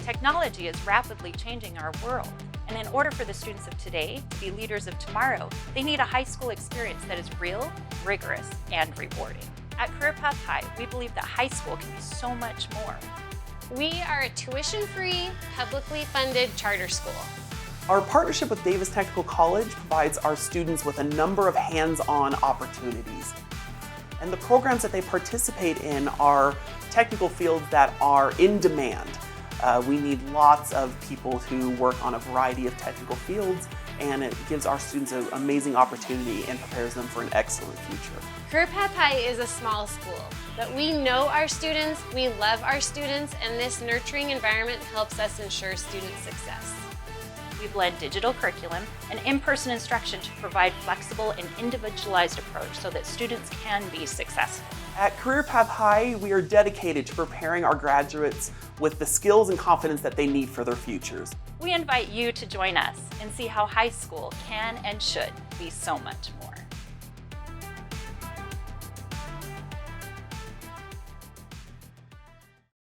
Technology is rapidly changing our world, and in order for the students of today to be leaders of tomorrow, they need a high school experience that is real, rigorous, and rewarding. At Career Path High, we believe that high school can be so much more. We are a tuition-free, publicly funded charter school. Our partnership with Davis Technical College provides our students with a number of hands-on opportunities. And the programs that they participate in are technical fields that are in demand. We need lots of people who work on a variety of technical fields, and it gives our students an amazing opportunity and prepares them for an excellent future. Career Path High is a small school, but we know our students, we love our students, and this nurturing environment helps us ensure student success. We blend digital curriculum and in-person instruction to provide flexible and individualized approach so that students can be successful. At Career Path High, we are dedicated to preparing our graduates with the skills and confidence that they need for their futures. We invite you to join us and see how high school can and should be so much more.